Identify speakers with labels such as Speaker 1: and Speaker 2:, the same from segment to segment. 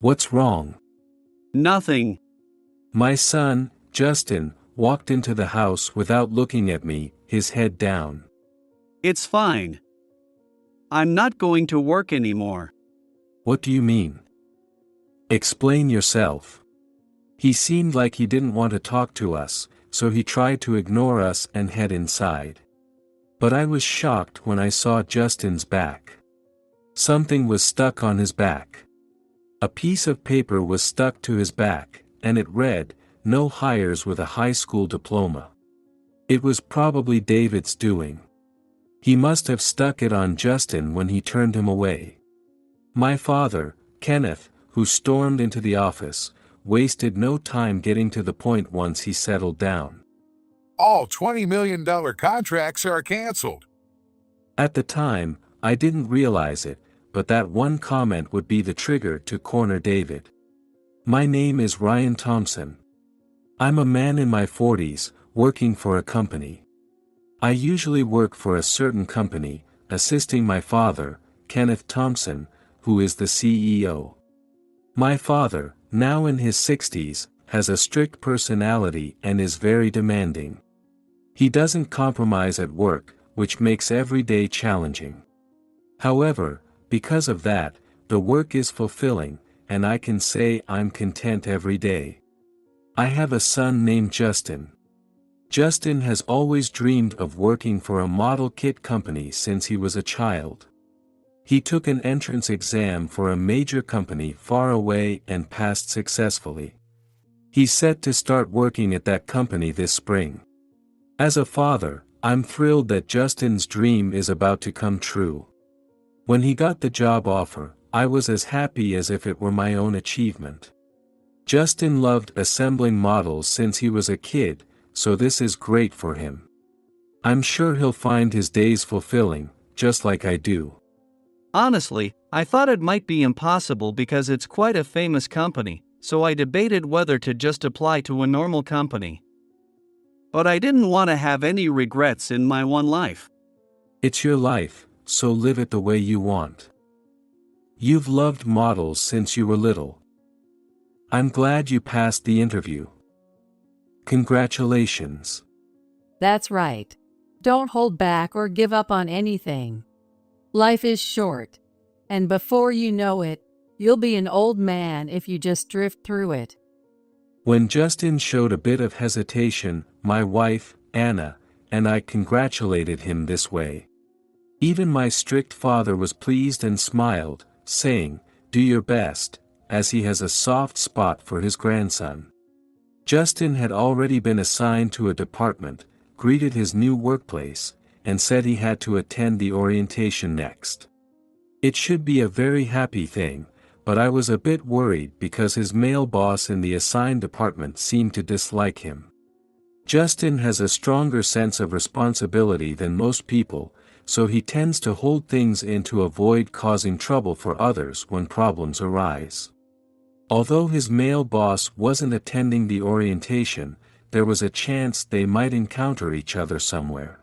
Speaker 1: What's wrong?
Speaker 2: Nothing.
Speaker 1: My son, Justin, walked into the house without looking at me, his head down.
Speaker 2: It's fine. I'm not going to work anymore.
Speaker 1: What do you mean? Explain yourself. He seemed like he didn't want to talk to us, so he tried to ignore us and head inside. But I was shocked when I saw Justin's back. Something was stuck on his back. A piece of paper was stuck to his back, and it read, "No hires with a high school diploma." It was probably David's doing. He must have stuck it on Justin when he turned him away. My father, Kenneth, who stormed into the office, wasted no time getting to the point once he settled down.
Speaker 3: All $20 million contracts are canceled.
Speaker 1: At the time, I didn't realize it, but that one comment would be the trigger to corner David. My name is Ryan Thompson. I'm a man in my 40s, working for a company. I usually work for a certain company, assisting my father, Kenneth Thompson, who is the CEO. My father, now in his 60s, has a strict personality and is very demanding. He doesn't compromise at work, which makes every day challenging. However, because of that, the work is fulfilling, and I can say I'm content every day. I have a son named Justin. Justin has always dreamed of working for a model kit company since he was a child. He took an entrance exam for a major company far away and passed successfully. He's set to start working at that company this spring. As a father, I'm thrilled that Justin's dream is about to come true. When he got the job offer, I was as happy as if it were my own achievement. Justin loved assembling models since he was a kid, so this is great for him. I'm sure he'll find his days fulfilling, just like I do.
Speaker 2: Honestly, I thought it might be impossible because it's quite a famous company, so I debated whether to just apply to a normal company. But I didn't want to have any regrets in my one life.
Speaker 1: It's your life, so live it the way you want. You've loved models since you were little. I'm glad you passed the interview. Congratulations.
Speaker 4: That's right. Don't hold back or give up on anything. Life is short, and before you know it, you'll be an old man if you just drift through it.
Speaker 1: When Justin showed a bit of hesitation, my wife, Anna, and I congratulated him this way. Even my strict father was pleased and smiled, saying, "Do your best," as he has a soft spot for his grandson. Justin had already been assigned to a department, greeted his new workplace, and said he had to attend the orientation next. It should be a very happy thing, but I was a bit worried because his male boss in the assigned department seemed to dislike him. Justin has a stronger sense of responsibility than most people, so he tends to hold things in to avoid causing trouble for others when problems arise. Although his male boss wasn't attending the orientation, there was a chance they might encounter each other somewhere.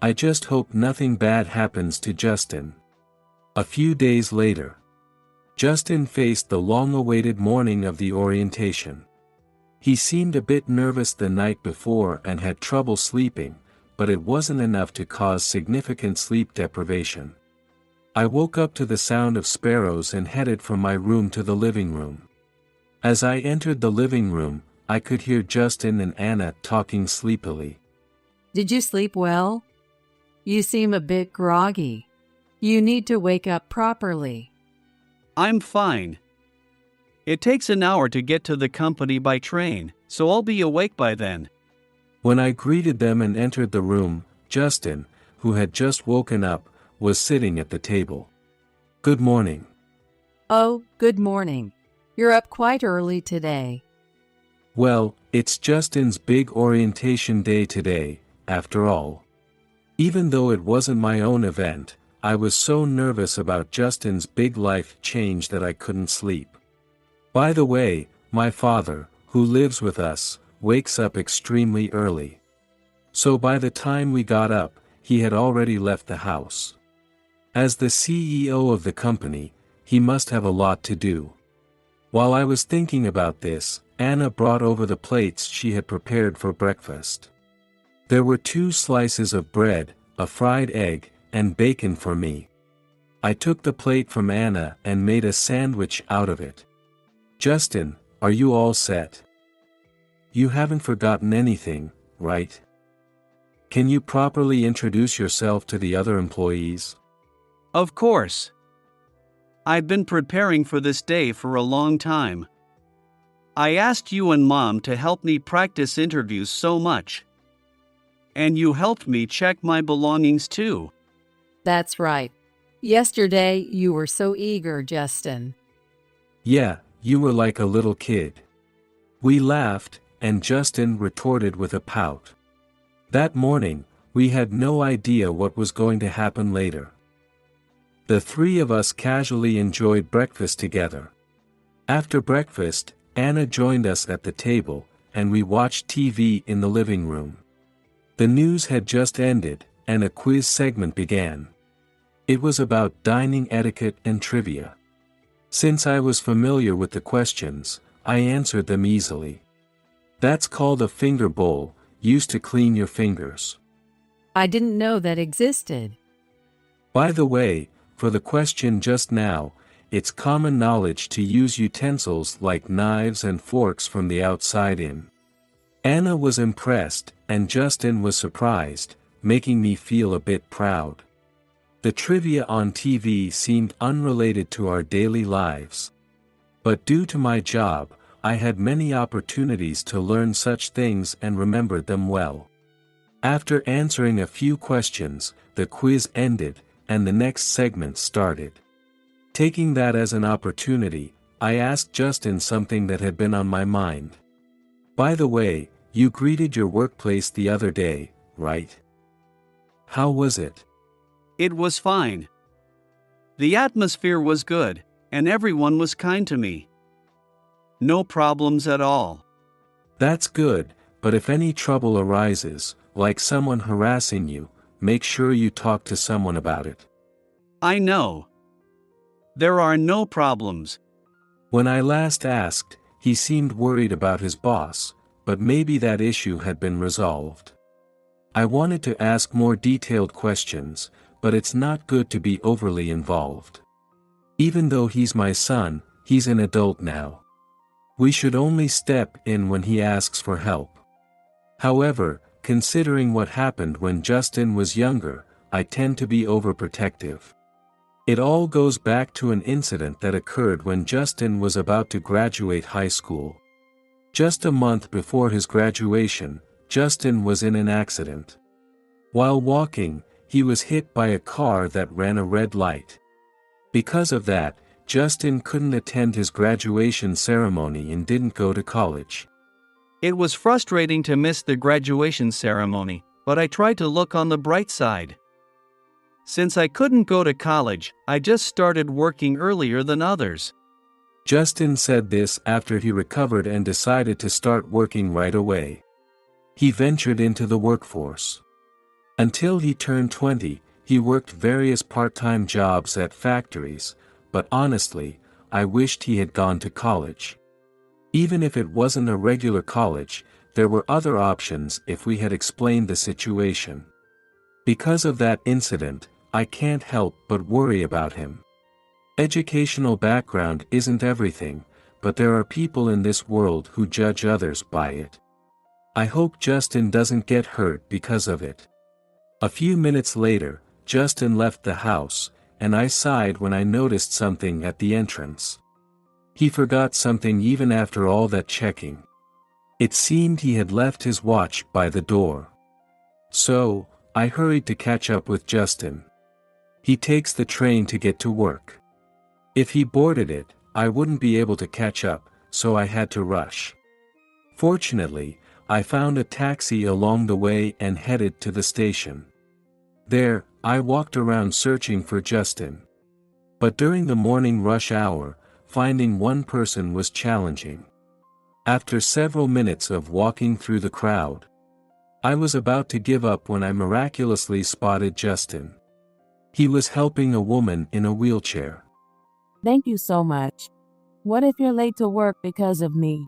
Speaker 1: I just hope nothing bad happens to Justin. A few days later, Justin faced the long-awaited morning of the orientation. He seemed a bit nervous the night before and had trouble sleeping, but it wasn't enough to cause significant sleep deprivation. I woke up to the sound of sparrows and headed from my room to the living room. As I entered the living room, I could hear Justin and Anna talking sleepily.
Speaker 4: Did you sleep well? You seem a bit groggy. You need to wake up properly.
Speaker 2: I'm fine. It takes an hour to get to the company by train, so I'll be awake by then.
Speaker 1: When I greeted them and entered the room, Justin, who had just woken up, was sitting at the table. "Good morning."
Speaker 4: Oh, good morning. You're up quite early today.
Speaker 1: Well, it's Justin's big orientation day today, after all. Even though it wasn't my own event, I was so nervous about Justin's big life change that I couldn't sleep. By the way, my father, who lives with us, wakes up extremely early. So by the time we got up, he had already left the house. As the CEO of the company, he must have a lot to do. While I was thinking about this, Anna brought over the plates she had prepared for breakfast. There were 2 slices of bread, a fried egg, and bacon for me. I took the plate from Anna and made a sandwich out of it. "Justin, are you all set? You haven't forgotten anything, right? Can you properly introduce yourself to the other employees?"
Speaker 2: Of course. I've been preparing for this day for a long time. I asked you and Mom to help me practice interviews so much. And you helped me check my belongings too.
Speaker 4: That's right. Yesterday, you were so eager, Justin.
Speaker 1: "Yeah, you were like a little kid." We laughed, and Justin retorted with a pout. That morning, we had no idea what was going to happen later. The 3 of us casually enjoyed breakfast together. After breakfast, Anna joined us at the table, and we watched TV in the living room. The news had just ended, and a quiz segment began. It was about dining etiquette and trivia. Since I was familiar with the questions, I answered them easily. "That's called a finger bowl, used to clean your fingers."
Speaker 4: I didn't know that existed.
Speaker 1: By the way, for the question just now, it's common knowledge to use utensils like knives and forks from the outside in. Anna was impressed, and Justin was surprised, making me feel a bit proud. The trivia on TV seemed unrelated to our daily lives. But due to my job, I had many opportunities to learn such things and remembered them well. After answering a few questions, the quiz ended, and the next segment started. Taking that as an opportunity, I asked Justin something that had been on my mind. "By the way, you greeted your workplace the other day, right? How was it?"
Speaker 2: It was fine. The atmosphere was good, and everyone was kind to me. No problems at all.
Speaker 1: "That's good, but if any trouble arises, like someone harassing you, make sure you talk to someone about it."
Speaker 2: I know. There are no problems.
Speaker 1: When I last asked, he seemed worried about his boss, but maybe that issue had been resolved. I wanted to ask more detailed questions, but it's not good to be overly involved. Even though he's my son, he's an adult now. We should only step in when he asks for help. However, considering what happened when Justin was younger, I tend to be overprotective. It all goes back to an incident that occurred when Justin was about to graduate high school. Just a month before his graduation, Justin was in an accident. While walking, he was hit by a car that ran a red light. Because of that, Justin couldn't attend his graduation ceremony and didn't go to college.
Speaker 2: It was frustrating to miss the graduation ceremony, but I tried to look on the bright side. Since I couldn't go to college, I just started working earlier than others.
Speaker 1: Justin said this after he recovered and decided to start working right away. He ventured into the workforce. Until he turned 20, he worked various part-time jobs at factories, but honestly, I wished he had gone to college. Even if it wasn't a regular college, there were other options if we had explained the situation. Because of that incident, I can't help but worry about him. Educational background isn't everything, but there are people in this world who judge others by it. I hope Justin doesn't get hurt because of it. A few minutes later, Justin left the house, and I sighed when I noticed something at the entrance. He forgot something even after all that checking. It seemed he had left his watch by the door. So, I hurried to catch up with Justin. He takes the train to get to work. If he boarded it, I wouldn't be able to catch up, so I had to rush. Fortunately, I found a taxi along the way and headed to the station. There, I walked around searching for Justin. But during the morning rush hour, finding one person was challenging. After several minutes of walking through the crowd, I was about to give up when I miraculously spotted Justin. He was helping a woman in a wheelchair.
Speaker 5: Thank you so much. What if you're late to work because of me?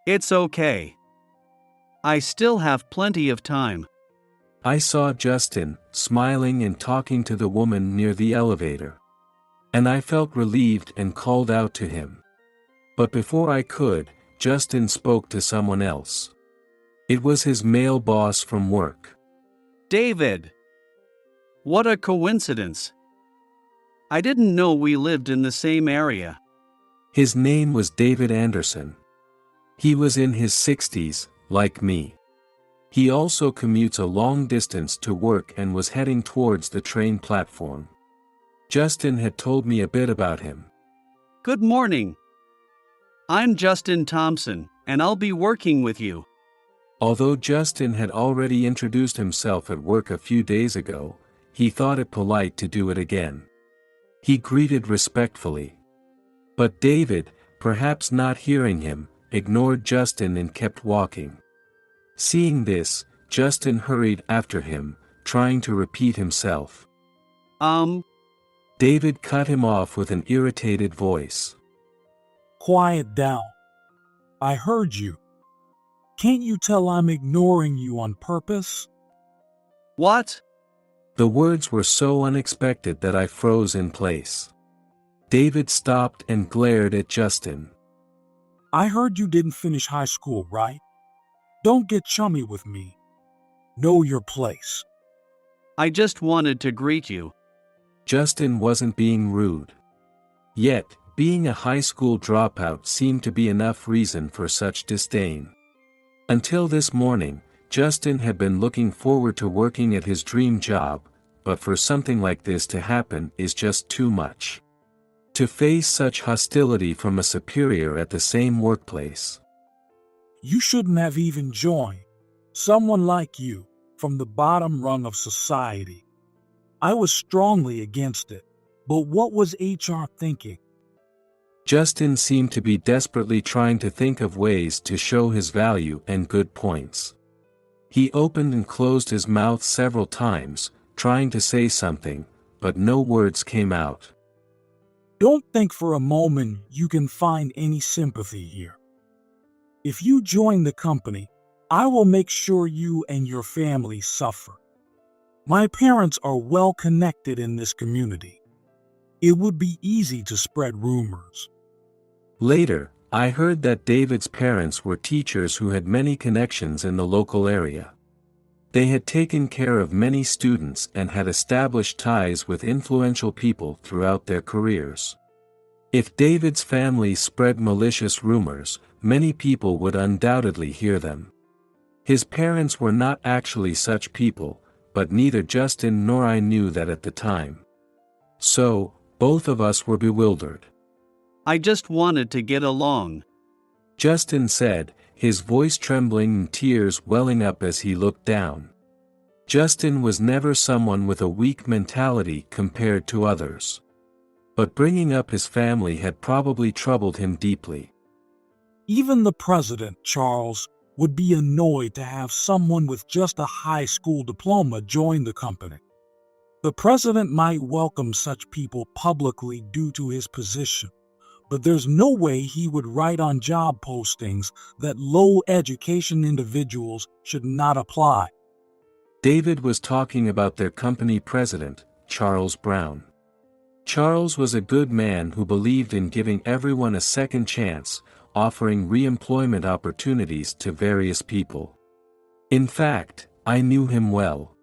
Speaker 2: It's okay. I still have plenty of time.
Speaker 1: I saw Justin, smiling and talking to the woman near the elevator. And I felt relieved and called out to him. But before I could, Justin spoke to someone else. It was his male boss from work.
Speaker 2: David! What a coincidence. I didn't know we lived in the same area.
Speaker 1: His name was David Anderson. He was in his 60s, like me. He also commutes a long distance to work and was heading towards the train platform. Justin had told me a bit about him.
Speaker 2: Good morning. I'm Justin Thompson, and I'll be working with you.
Speaker 1: Although Justin had already introduced himself at work a few days ago, he thought it polite to do it again. He greeted respectfully. But David, perhaps not hearing him, ignored Justin and kept walking. Seeing this, Justin hurried after him, trying to repeat himself. David cut him off with an irritated voice.
Speaker 6: Quiet down. I heard you. Can't you tell I'm ignoring you on purpose?
Speaker 2: What?
Speaker 1: The words were so unexpected that I froze in place. David stopped and glared at Justin.
Speaker 6: I heard you didn't finish high school, right? Don't get chummy with me. Know your place.
Speaker 2: I just wanted to greet you.
Speaker 1: Justin wasn't being rude. Yet, being a high school dropout seemed to be enough reason for such disdain. Until this morning, Justin had been looking forward to working at his dream job, but for something like this to happen is just too much. To face such hostility from a superior at the same workplace.
Speaker 6: You shouldn't have even joined. Someone like you, from the bottom rung of society. I was strongly against it, but what was HR thinking?
Speaker 1: Justin seemed to be desperately trying to think of ways to show his value and good points. He opened and closed his mouth several times, trying to say something, but no words came out.
Speaker 6: Don't think for a moment you can find any sympathy here. If you join the company, I will make sure you and your family suffer. My parents are well connected in this community. It would be easy to spread rumors.
Speaker 1: Later, I heard that David's parents were teachers who had many connections in the local area. They had taken care of many students and had established ties with influential people throughout their careers. If David's family spread malicious rumors, many people would undoubtedly hear them. His parents were not actually such people, but neither Justin nor I knew that at the time. So, both of us were bewildered.
Speaker 2: I just wanted to get along.
Speaker 1: Justin said, his voice trembling and tears welling up as he looked down. Justin was never someone with a weak mentality compared to others. But bringing up his family had probably troubled him deeply.
Speaker 6: Even the president, Charles, would be annoyed to have someone with just a high school diploma join the company. The president might welcome such people publicly due to his position, but there's no way he would write on job postings that low education individuals should not apply.
Speaker 1: David was talking about their company president, Charles Brown. Charles was a good man who believed in giving everyone a second chance, offering re-employment opportunities to various people. In fact, I knew him well.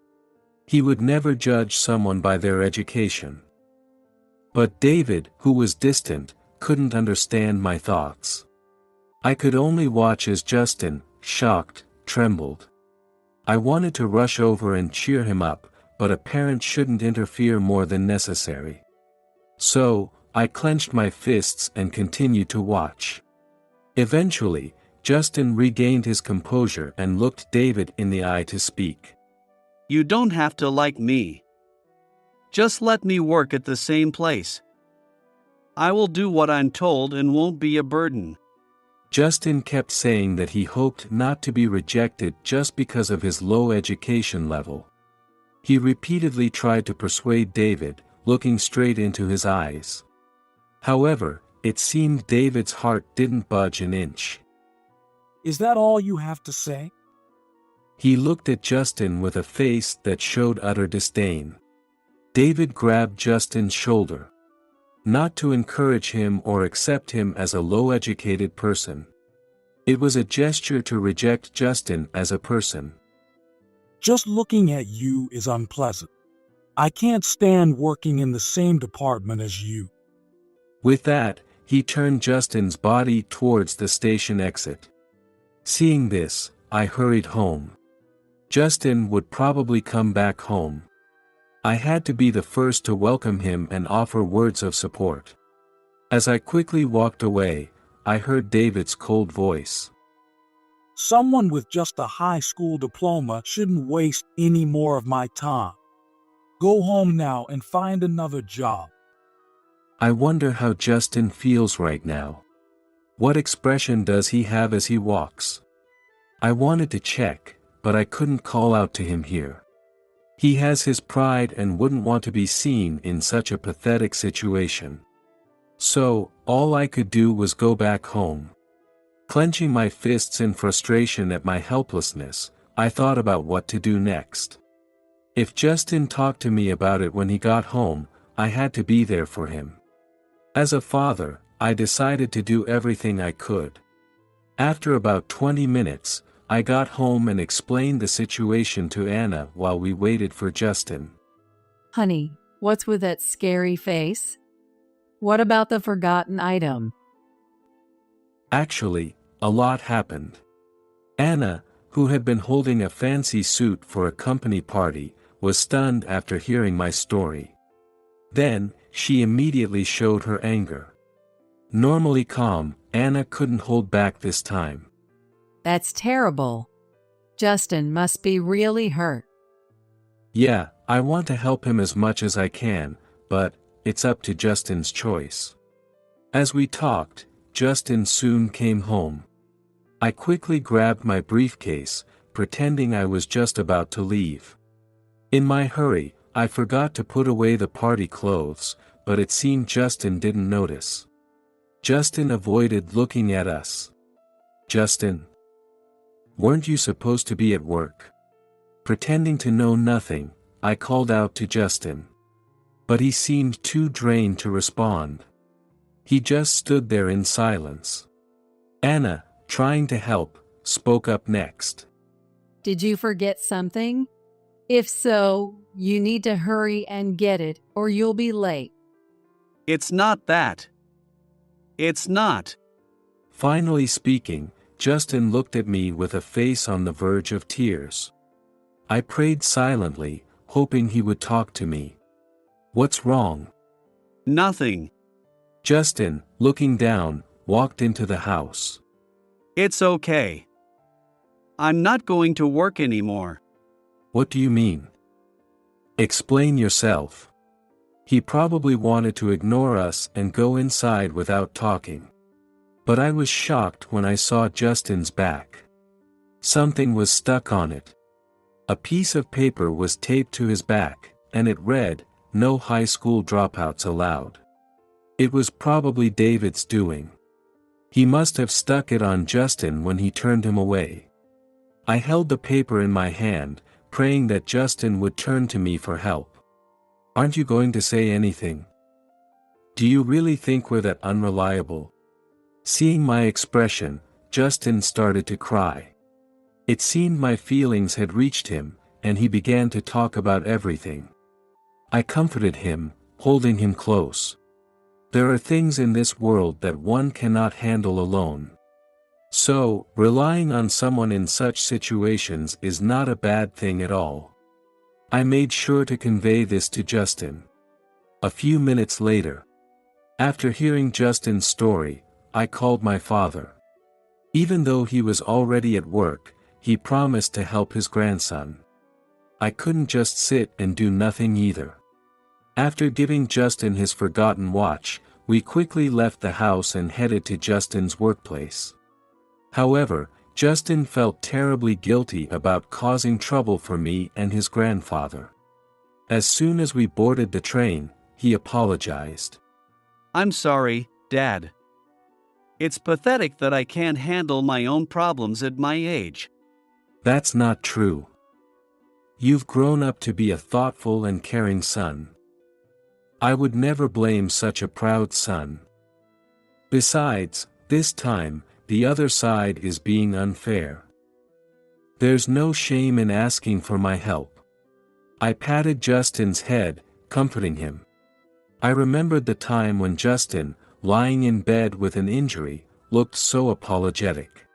Speaker 1: He would never judge someone by their education. But David, who was distant, couldn't understand my thoughts. I could only watch as Justin, shocked, trembled. I wanted to rush over and cheer him up, but a parent shouldn't interfere more than necessary. So, I clenched my fists and continued to watch. Eventually, Justin regained his composure and looked David in the eye to speak.
Speaker 2: You don't have to like me. Just let me work at the same place. I will do what I'm told and won't be a burden.
Speaker 1: Justin kept saying that he hoped not to be rejected just because of his low education level. He repeatedly tried to persuade David, looking straight into his eyes. However, It seemed David's heart didn't budge an inch.
Speaker 6: Is that all you have to say?
Speaker 1: He looked at Justin with a face that showed utter disdain. David grabbed Justin's shoulder. Not to encourage him or accept him as a low-educated person. It was a gesture to reject Justin as a person.
Speaker 6: Just looking at you is unpleasant. I can't stand working in the same department as you.
Speaker 1: With that, he turned Justin's body towards the station exit. Seeing this, I hurried home. Justin would probably come back home. I had to be the first to welcome him and offer words of support. As I quickly walked away, I heard David's cold voice.
Speaker 6: Someone with just a high school diploma shouldn't waste any more of my time. Go home now and find another job.
Speaker 1: I wonder how Justin feels right now. What expression does he have as he walks? I wanted to check, but I couldn't call out to him here. He has his pride and wouldn't want to be seen in such a pathetic situation. So, all I could do was go back home. Clenching my fists in frustration at my helplessness, I thought about what to do next. If Justin talked to me about it when he got home, I had to be there for him. As a father, I decided to do everything I could. After about 20 minutes, I got home and explained the situation to Anna while we waited for Justin.
Speaker 4: Honey, what's with that scary face? What about the forgotten item?
Speaker 1: Actually, a lot happened. Anna, who had been holding a fancy suit for a company party, was stunned after hearing my story. Then, she immediately showed her anger. Normally calm, Anna couldn't hold back this time.
Speaker 4: That's terrible. Justin must be really hurt.
Speaker 1: Yeah, I want to help him as much as I can, but it's up to Justin's choice. As we talked, Justin soon came home. I quickly grabbed my briefcase, pretending I was just about to leave. In my hurry, I forgot to put away the party clothes, but it seemed Justin didn't notice. Justin avoided looking at us. Justin, weren't you supposed to be at work? Pretending to know nothing, I called out to Justin. But he seemed too drained to respond. He just stood there in silence. Anna, trying to help, spoke up next.
Speaker 4: Did you forget something? If so, you need to hurry and get it, or you'll be late.
Speaker 2: It's not that. It's not.
Speaker 1: Finally speaking, Justin looked at me with a face on the verge of tears. I prayed silently, hoping he would talk to me. What's wrong?
Speaker 2: Nothing.
Speaker 1: Justin, looking down, walked into the house.
Speaker 2: It's okay. I'm not going to work anymore.
Speaker 1: What do you mean? Explain yourself. He probably wanted to ignore us and go inside without talking. But I was shocked when I saw Justin's back. Something was stuck on it. A piece of paper was taped to his back, and it read, "No high school dropouts allowed." It was probably David's doing. He must have stuck it on Justin when he turned him away. I held the paper in my hand, praying that Justin would turn to me for help. Aren't you going to say anything? Do you really think we're that unreliable? Seeing my expression, Justin started to cry. It seemed my feelings had reached him, and he began to talk about everything. I comforted him, holding him close. There are things in this world that one cannot handle alone. So, relying on someone in such situations is not a bad thing at all. I made sure to convey this to Justin. A few minutes later, after hearing Justin's story, I called my father. Even though he was already at work, he promised to help his grandson. I couldn't just sit and do nothing either. After giving Justin his forgotten watch, we quickly left the house and headed to Justin's workplace. However, Justin felt terribly guilty about causing trouble for me and his grandfather. As soon as we boarded the train, he apologized.
Speaker 2: I'm sorry, Dad. It's pathetic that I can't handle my own problems at my age.
Speaker 1: That's not true. You've grown up to be a thoughtful and caring son. I would never blame such a proud son. Besides, this time, the other side is being unfair. There's no shame in asking for my help. I patted Justin's head, comforting him. I remembered the time when Justin, lying in bed with an injury, looked so apologetic.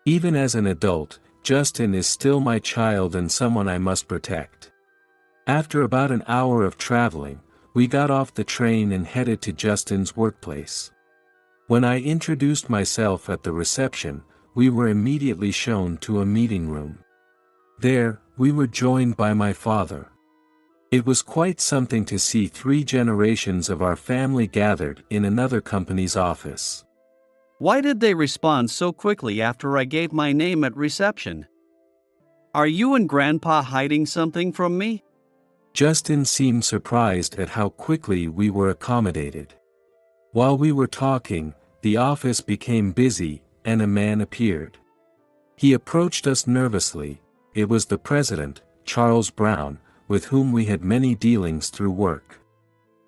Speaker 1: Even as an adult, Justin is still my child and someone I must protect. After about an hour of traveling, we got off the train and headed to Justin's workplace. When I introduced myself at the reception, we were immediately shown to a meeting room. There, we were joined by my father. It was quite something to see 3 generations of our family gathered in another company's office.
Speaker 2: Why did they respond so quickly after I gave my name at reception? Are you and Grandpa hiding something from me?
Speaker 1: Justin seemed surprised at how quickly we were accommodated. While we were talking, the office became busy, and a man appeared. He approached us nervously. It was the president, Charles Brown, with whom we had many dealings through work.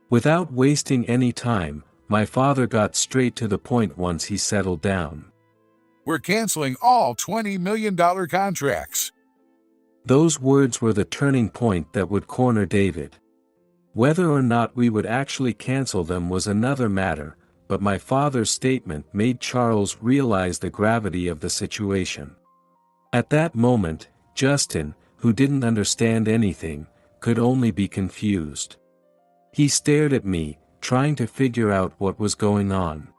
Speaker 1: Without wasting any time, my father got straight to the point once he settled down.
Speaker 3: We're canceling all $20 million contracts.
Speaker 1: Those words were the turning point that would corner David. Whether or not we would actually cancel them was another matter, but my father's statement made Charles realize the gravity of the situation. At that moment, Justin, who didn't understand anything, could only be confused. He stared at me, trying to figure out what was going on.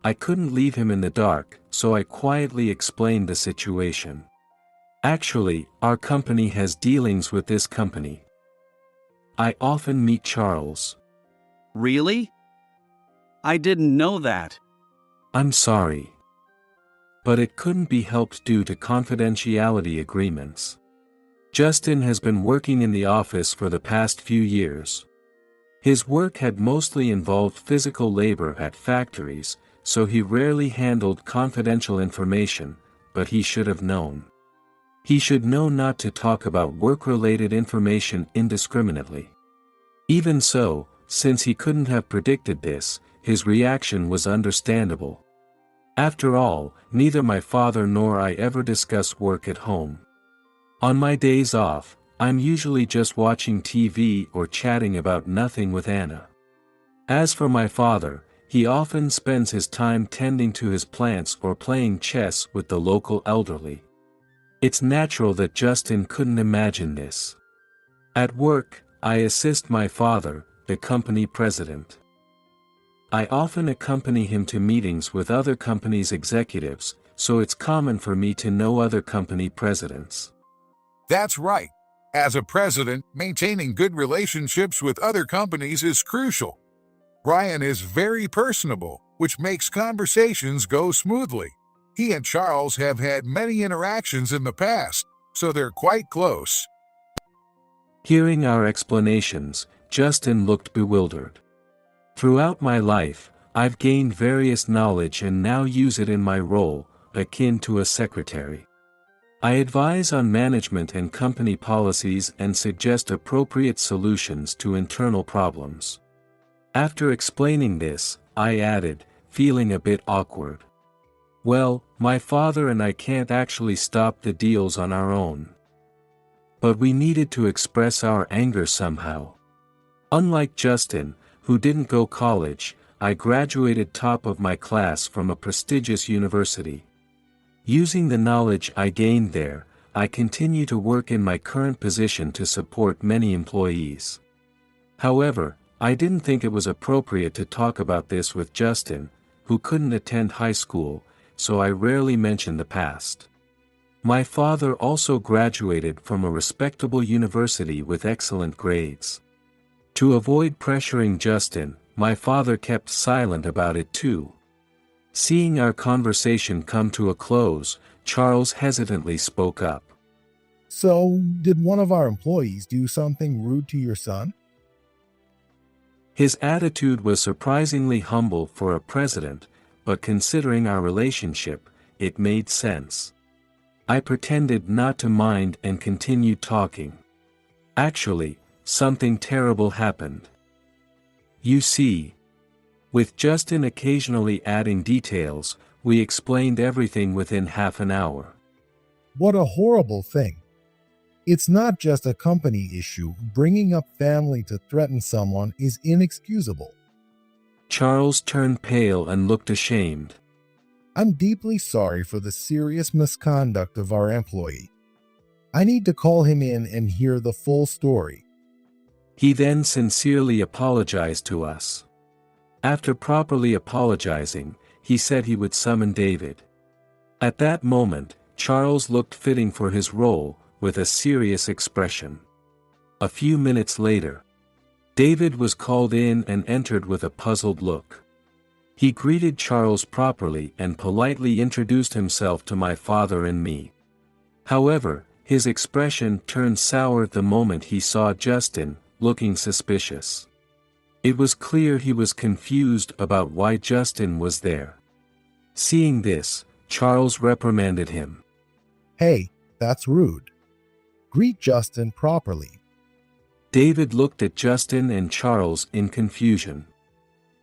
Speaker 1: I couldn't leave him in the dark, so I quietly explained the situation. Actually, our company has dealings with this company. I often meet Charles.
Speaker 2: Really? I didn't know that.
Speaker 1: I'm sorry. But it couldn't be helped due to confidentiality agreements. Justin has been working in the office for the past few years. His work had mostly involved physical labor at factories, so he rarely handled confidential information, but he should have known. He should know not to talk about work-related information indiscriminately. Even so, since he couldn't have predicted this, his reaction was understandable. After all, neither my father nor I ever discuss work at home. On my days off, I'm usually just watching TV or chatting about nothing with Anna. As for my father, he often spends his time tending to his plants or playing chess with the local elderly. It's natural that Justin couldn't imagine this. At work, I assist my father, the company president. I often accompany him to meetings with other companies' executives, so it's common for me to know other company presidents.
Speaker 3: That's right. As a president, maintaining good relationships with other companies is crucial. Brian is very personable, which makes conversations go smoothly. He and Charles have had many interactions in the past, so they're quite close.
Speaker 1: Hearing our explanations, Justin looked bewildered. Throughout my life, I've gained various knowledge and now use it in my role, akin to a secretary. I advise on management and company policies and suggest appropriate solutions to internal problems. After explaining this, I added, feeling a bit awkward. Well, my father and I can't actually stop the deals on our own. But we needed to express our anger somehow. Unlike Justin, who didn't go college, I graduated top of my class from a prestigious university. Using the knowledge I gained there, I continue to work in my current position to support many employees. However, I didn't think it was appropriate to talk about this with Justin, who couldn't attend high school, so I rarely mention the past. My father also graduated from a respectable university with excellent grades. To avoid pressuring Justin, my father kept silent about it too. Seeing our conversation come to a close, Charles hesitantly spoke up.
Speaker 7: So, did one of our employees do something rude to your son?
Speaker 1: His attitude was surprisingly humble for a president, but considering our relationship, it made sense. I pretended not to mind and continued talking. Actually, something terrible happened. You see. With Justin occasionally adding details, we explained everything within half an hour.
Speaker 7: What a horrible thing. It's not just a company issue. Bringing up family to threaten someone is inexcusable.
Speaker 1: Charles turned pale and looked ashamed.
Speaker 7: I'm deeply sorry for the serious misconduct of our employee. I need to call him in and hear the full story.
Speaker 1: He then sincerely apologized to us. After properly apologizing, he said he would summon David. At that moment, Charles looked fitting for his role, with a serious expression. A few minutes later, David was called in and entered with a puzzled look. He greeted Charles properly and politely introduced himself to my father and me. However, his expression turned sour the moment he saw Justin, looking suspicious. It was clear he was confused about why Justin was there. Seeing this, Charles reprimanded him.
Speaker 7: Hey, that's rude. Greet Justin properly.
Speaker 1: David looked at Justin and Charles in confusion.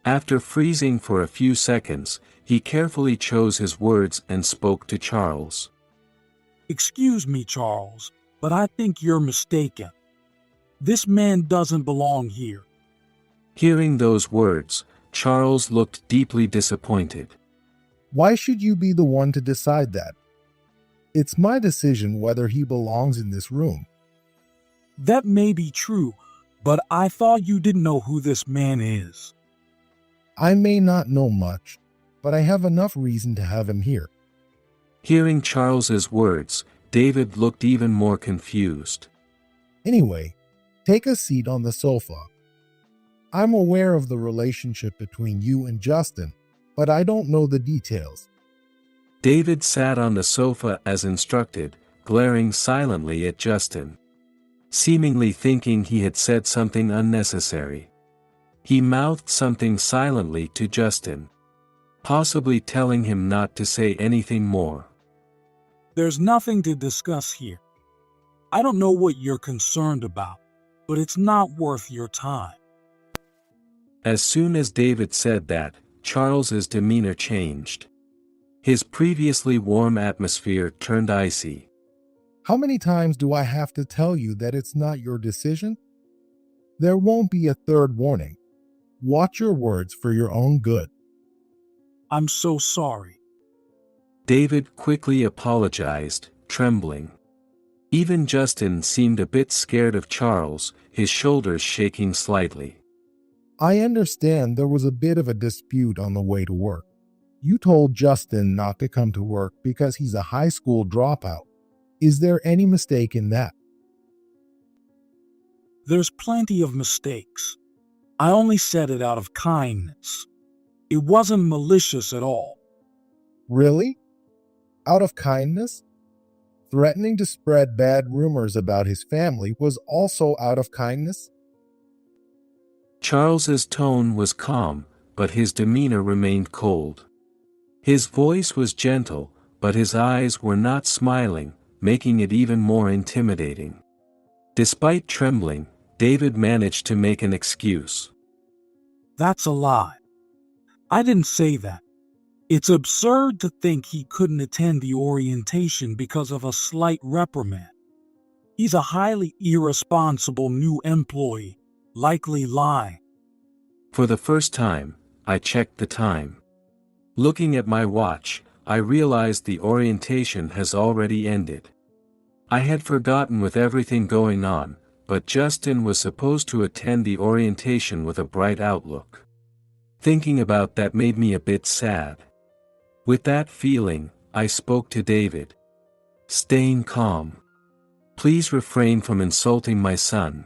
Speaker 1: After freezing for a few seconds, he carefully chose his words and spoke to Charles.
Speaker 6: Excuse me, Charles, but I think you're mistaken. This man doesn't belong here.
Speaker 1: Hearing those words, Charles looked deeply disappointed.
Speaker 7: Why should you be the one to decide that? It's my decision whether he belongs in this room.
Speaker 6: That may be true, but I thought you didn't know who this man is.
Speaker 7: I may not know much, but I have enough reason to have him here.
Speaker 1: Hearing Charles's words, David looked even more confused.
Speaker 7: Anyway, take a seat on the sofa. I'm aware of the relationship between you and Justin, but I don't know the details.
Speaker 1: David sat on the sofa as instructed, glaring silently at Justin. Seemingly thinking he had said something unnecessary. He mouthed something silently to Justin, possibly telling him not to say anything more.
Speaker 6: There's nothing to discuss here. I don't know what you're concerned about, but it's not worth your time.
Speaker 1: As soon as David said that, Charles's demeanor changed. His previously warm atmosphere turned icy.
Speaker 7: How many times do I have to tell you that it's not your decision? There won't be a third warning. Watch your words for your own good.
Speaker 6: I'm so sorry.
Speaker 1: David quickly apologized, trembling. Even Justin seemed a bit scared of Charles, his shoulders shaking slightly.
Speaker 7: I understand there was a bit of a dispute on the way to work. You told Justin not to come to work because he's a high school dropout. Is there any mistake in that?
Speaker 6: There's plenty of mistakes. I only said it out of kindness. It wasn't malicious at all.
Speaker 7: Really? Out of kindness? Threatening to spread bad rumors about his family was also out of kindness?
Speaker 1: Charles's tone was calm, but his demeanor remained cold. His voice was gentle, but his eyes were not smiling, making it even more intimidating. Despite trembling, David managed to make an excuse.
Speaker 6: That's a lie. I didn't say that. It's absurd to think he couldn't attend the orientation because of a slight reprimand. He's a highly irresponsible new employee, likely lying.
Speaker 1: For the first time, I checked the time. Looking at my watch, I realized the orientation has already ended. I had forgotten with everything going on, but Justin was supposed to attend the orientation with a bright outlook. Thinking about that made me a bit sad. With that feeling, I spoke to David. Staying calm. Please refrain from insulting my son.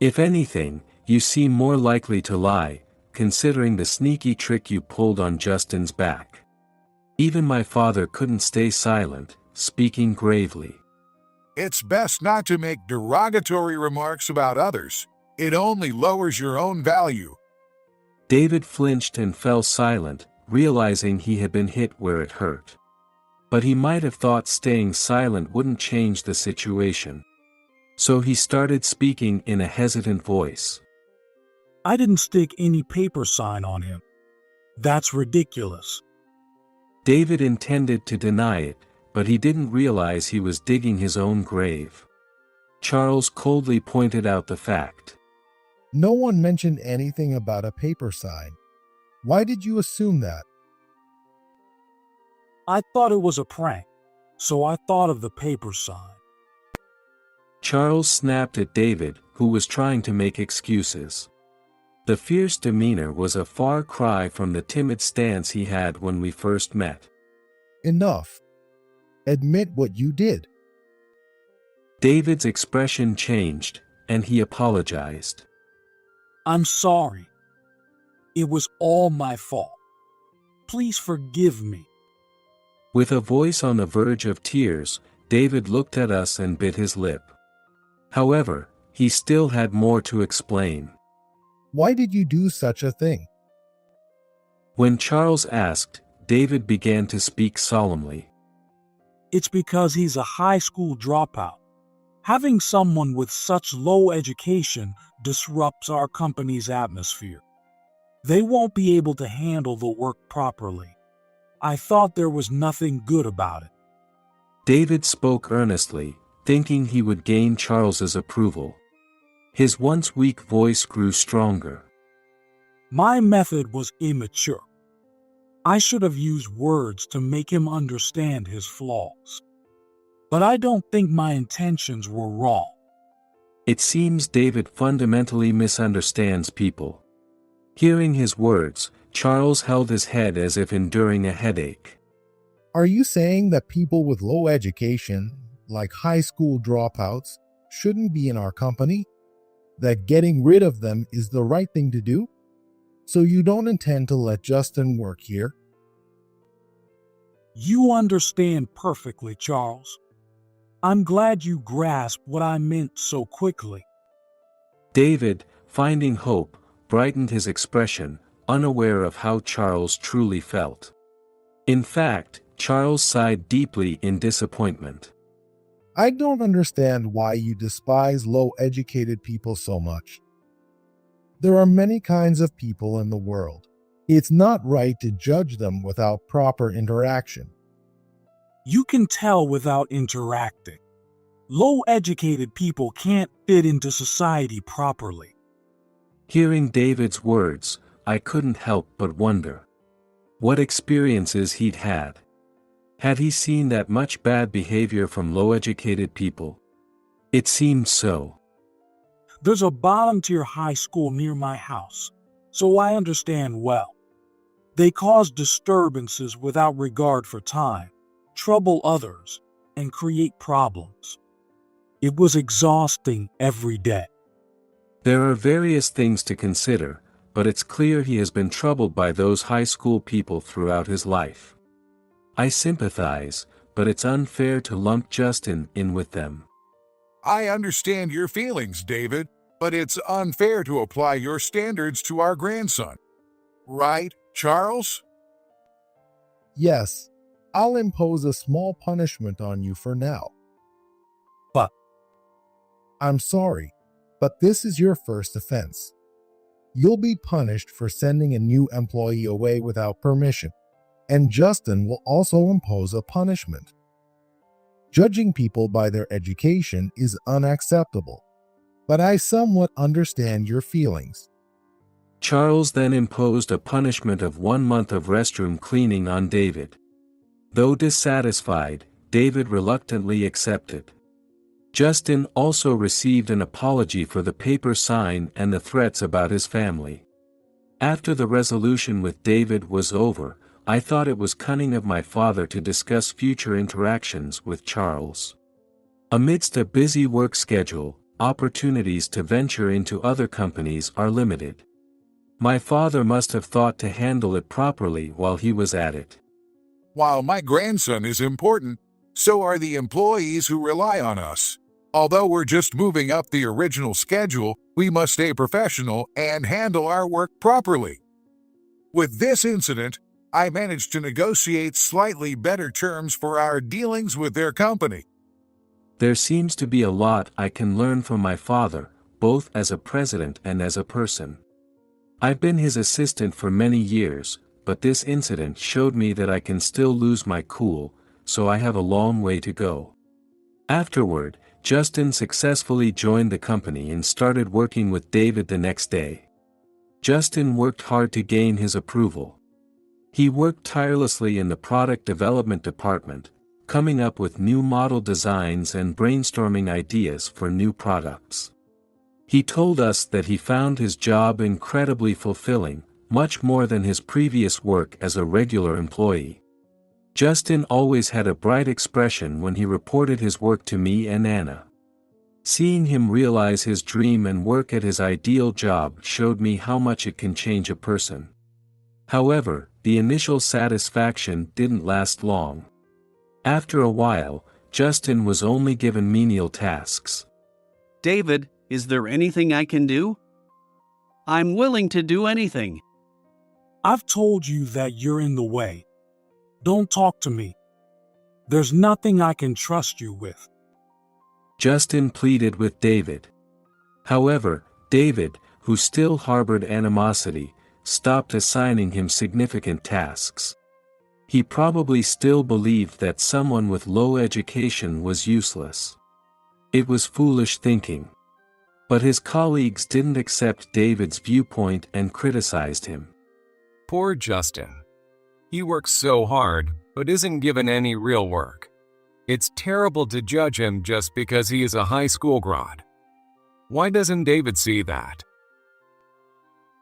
Speaker 1: If anything, you seem more likely to lie, considering the sneaky trick you pulled on Justin's back. Even my father couldn't stay silent, speaking gravely.
Speaker 3: It's best not to make derogatory remarks about others. It only lowers your own value.
Speaker 1: David flinched and fell silent, realizing he had been hit where it hurt. But he might have thought staying silent wouldn't change the situation. So he started speaking in a hesitant voice.
Speaker 6: I didn't stick any paper sign on him. That's ridiculous.
Speaker 1: David intended to deny it, but he didn't realize he was digging his own grave. Charles coldly pointed out the fact.
Speaker 7: No one mentioned anything about a paper sign. Why did you assume that?
Speaker 6: I thought it was a prank, so I thought of the paper sign.
Speaker 1: Charles snapped at David, who was trying to make excuses. The fierce demeanor was a far cry from the timid stance he had when we first met.
Speaker 7: Enough. Admit what you did.
Speaker 1: David's expression changed, and he apologized.
Speaker 6: I'm sorry. It was all my fault. Please forgive me.
Speaker 1: With a voice on the verge of tears, David looked at us and bit his lip. However, he still had more to explain.
Speaker 7: Why did you do such a thing?
Speaker 1: When Charles asked, David began to speak solemnly.
Speaker 6: It's because he's a high school dropout. Having someone with such low education disrupts our company's atmosphere. They won't be able to handle the work properly. I thought there was nothing good about it.
Speaker 1: David spoke earnestly, thinking he would gain Charles's approval. His once weak voice grew stronger.
Speaker 6: My method was immature. I should have used words to make him understand his flaws. But I don't think my intentions were wrong.
Speaker 1: It seems David fundamentally misunderstands people. Hearing his words, Charles held his head as if enduring a headache.
Speaker 7: Are you saying that people with low education, like high school dropouts, shouldn't be in our company? That getting rid of them is the right thing to do? So you don't intend to let Justin work here?
Speaker 6: You understand perfectly, Charles. I'm glad you grasped what I meant so quickly.
Speaker 1: David, finding hope, brightened his expression, unaware of how Charles truly felt. In fact, Charles sighed deeply in disappointment.
Speaker 7: I don't understand why you despise low-educated people so much. There are many kinds of people in the world. It's not right to judge them without proper interaction.
Speaker 6: You can tell without interacting. Low-educated people can't fit into society properly.
Speaker 1: Hearing David's words, I couldn't help but wonder what experiences he'd had. Had he seen that much bad behavior from low-educated people? It seemed so.
Speaker 6: There's a bottom-tier high school near my house, so I understand well. They cause disturbances without regard for time, trouble others, and create problems. It was exhausting every day.
Speaker 1: There are various things to consider, but it's clear he has been troubled by those high school people throughout his life. I sympathize, but it's unfair to lump Justin in with them.
Speaker 3: I understand your feelings, David, but it's unfair to apply your standards to our grandson. Right, Charles?
Speaker 7: Yes, I'll impose a small punishment on you for now.
Speaker 6: But
Speaker 7: I'm sorry, but this is your first offense. You'll be punished for sending a new employee away without permission, and Justin will also impose a punishment. Judging people by their education is unacceptable, but I somewhat understand your feelings.
Speaker 1: Charles then imposed a punishment of 1 month of restroom cleaning on David. Though dissatisfied, David reluctantly accepted. Justin also received an apology for the paper sign and the threats about his family. After the resolution with David was over, I thought it was cunning of my father to discuss future interactions with Charles. Amidst a busy work schedule, opportunities to venture into other companies are limited. My father must have thought to handle it properly while he was at it.
Speaker 3: While my grandson is important, so are the employees who rely on us. Although we're just moving up the original schedule, we must stay professional and handle our work properly. With this incident, I managed to negotiate slightly better terms for our dealings with their company.
Speaker 1: There seems to be a lot I can learn from my father, both as a president and as a person. I've been his assistant for many years, but this incident showed me that I can still lose my cool, so I have a long way to go. Afterward, Justin successfully joined the company and started working with David the next day. Justin worked hard to gain his approval. He worked tirelessly in the product development department, coming up with new model designs and brainstorming ideas for new products. He told us that he found his job incredibly fulfilling, much more than his previous work as a regular employee. Justin always had a bright expression when he reported his work to me and Anna. Seeing him realize his dream and work at his ideal job showed me how much it can change a person. However, the initial satisfaction didn't last long. After a while, Justin was only given menial tasks.
Speaker 2: David, is there anything I can do? I'm willing to do anything.
Speaker 6: I've told you that you're in the way. Don't talk to me. There's nothing I can trust you with.
Speaker 1: Justin pleaded with David. However, David, who still harbored animosity, stopped assigning him significant tasks. He probably still believed that someone with low education was useless. It was foolish thinking. But his colleagues didn't accept David's viewpoint and criticized him.
Speaker 8: Poor Justin. He works so hard, but isn't given any real work. It's terrible to judge him just because he is a high school grad. Why doesn't David see that?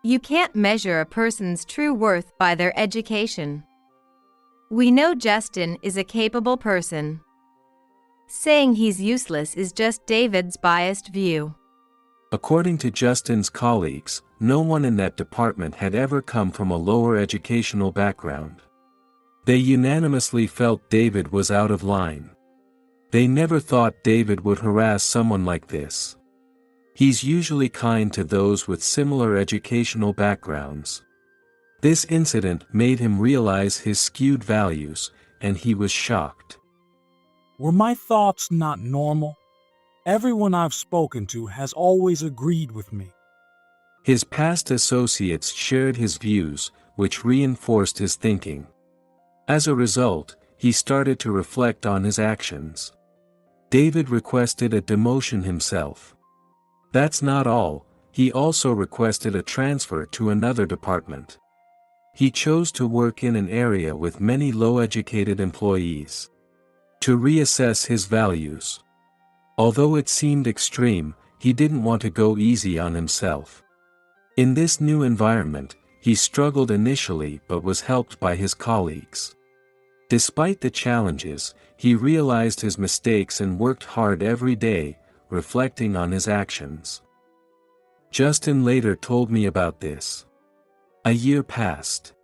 Speaker 9: You can't measure a person's true worth by their education. We know Justin is a capable person. Saying he's useless is just David's biased view.
Speaker 1: According to Justin's colleagues, no one in that department had ever come from a lower educational background. They unanimously felt David was out of line. They never thought David would harass someone like this. He's usually kind to those with similar educational backgrounds. This incident made him realize his skewed values, and he was shocked.
Speaker 6: Were my thoughts not normal? Everyone I've spoken to has always agreed with me.
Speaker 1: His past associates shared his views, which reinforced his thinking. As a result, he started to reflect on his actions. David requested a demotion himself. That's not all, he also requested a transfer to another department. He chose to work in an area with many low-educated employees. To reassess his values. Although it seemed extreme, he didn't want to go easy on himself. In this new environment, he struggled initially but was helped by his colleagues. Despite the challenges, he realized his mistakes and worked hard every day, reflecting on his actions. Justin later told me about this. A year passed.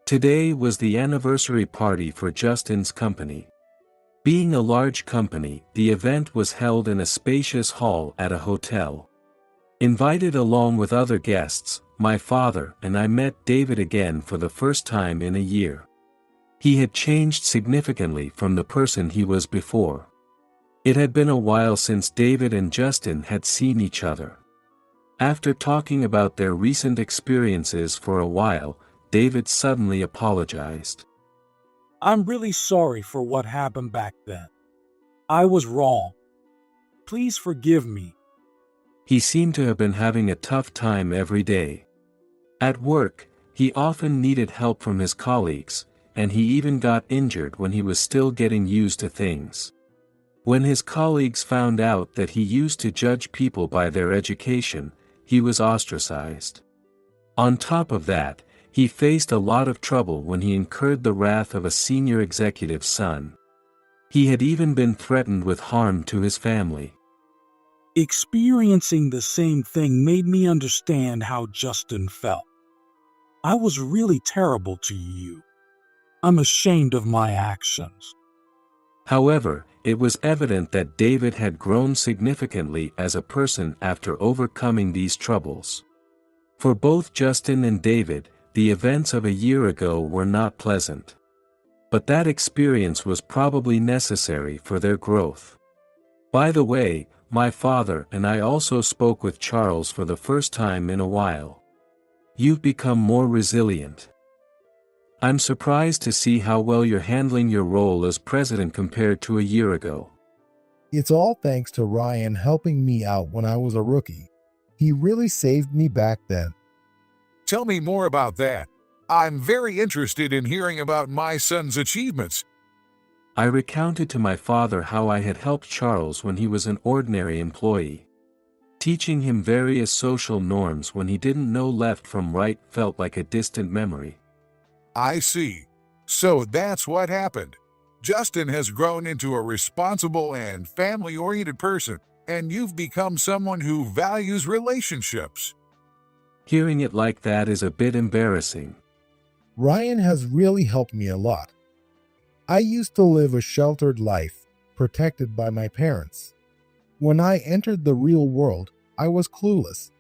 Speaker 1: Today was the anniversary party for Justin's company. Being a large company, the event was held in a spacious hall at a hotel. Invited along with other guests, my father and I met David again for the first time in a year. He had changed significantly from the person he was before. It had been a while since David and Justin had seen each other. After talking about their recent experiences for a while, David suddenly apologized.
Speaker 6: I'm really sorry for what happened back then. I was wrong. Please forgive me.
Speaker 1: He seemed to have been having a tough time every day. At work, he often needed help from his colleagues, and he even got injured when he was still getting used to things. When his colleagues found out that he used to judge people by their education, he was ostracized. On top of that, he faced a lot of trouble when he incurred the wrath of a senior executive's son. He had even been threatened with harm to his family.
Speaker 6: Experiencing the same thing made me understand how Justin felt. I was really terrible to you. I'm ashamed of my actions.
Speaker 1: However, it was evident that David had grown significantly as a person after overcoming these troubles. For both Justin and David, the events of a year ago were not pleasant. But that experience was probably necessary for their growth. By the way, my father and I also spoke with Charles for the first time in a while. You've become more resilient. I'm surprised to see how well you're handling your role as president compared to a year ago.
Speaker 7: It's all thanks to Ryan helping me out when I was a rookie. He really saved me back then.
Speaker 3: Tell me more about that. I'm very interested in hearing about my son's achievements.
Speaker 1: I recounted to my father how I had helped Charles when he was an ordinary employee. Teaching him various social norms when he didn't know left from right felt like a distant memory.
Speaker 3: I see. So that's what happened. Justin has grown into a responsible and family-oriented person, and you've become someone who values relationships.
Speaker 1: Hearing it like that is a bit embarrassing.
Speaker 7: Ryan has really helped me a lot. I used to live a sheltered life, protected by my parents. When I entered the real world, I was clueless.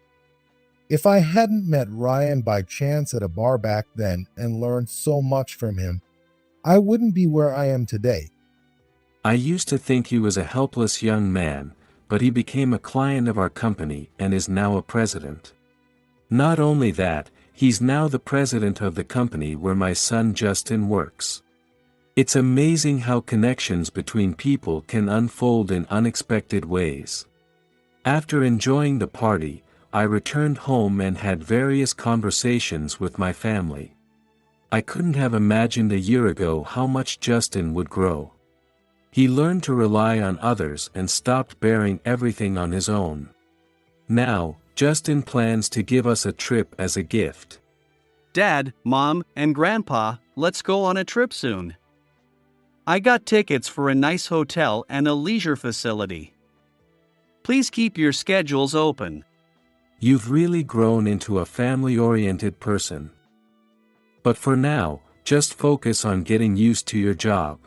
Speaker 7: If I hadn't met Ryan by chance at a bar back then and learned so much from him, I wouldn't be where I am today.
Speaker 1: I used to think he was a helpless young man, but he became a client of our company and is now a president. Not only that, he's now the president of the company where my son Justin works. It's amazing how connections between people can unfold in unexpected ways. After enjoying the party, I returned home and had various conversations with my family. I couldn't have imagined a year ago how much Justin would grow. He learned to rely on others and stopped bearing everything on his own. Now, Justin plans to give us a trip as a gift.
Speaker 2: Dad, Mom, and Grandpa, let's go on a trip soon. I got tickets for a nice hotel and a leisure facility. Please keep your schedules open.
Speaker 1: You've really grown into a family-oriented person. But for now, just focus on getting used to your job.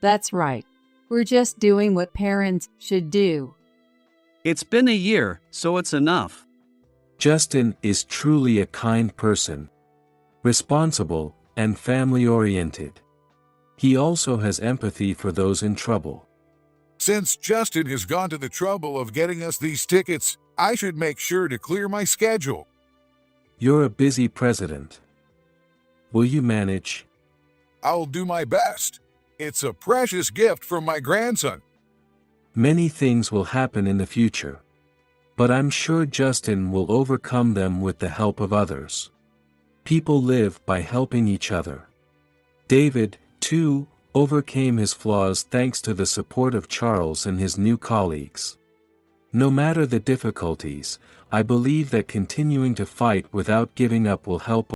Speaker 4: That's right. We're just doing what parents should do.
Speaker 2: It's been a year, so it's enough.
Speaker 1: Justin is truly a kind person. Responsible, and family-oriented. He also has empathy for those in trouble.
Speaker 3: Since Justin has gone to the trouble of getting us these tickets, I should make sure to clear my schedule.
Speaker 1: You're a busy president. Will you manage?
Speaker 3: I'll do my best. It's a precious gift from my grandson.
Speaker 1: Many things will happen in the future. But I'm sure Justin will overcome them with the help of others. People live by helping each other. David, too, overcame his flaws thanks to the support of Charles and his new colleagues. No matter the difficulties, I believe that continuing to fight without giving up will help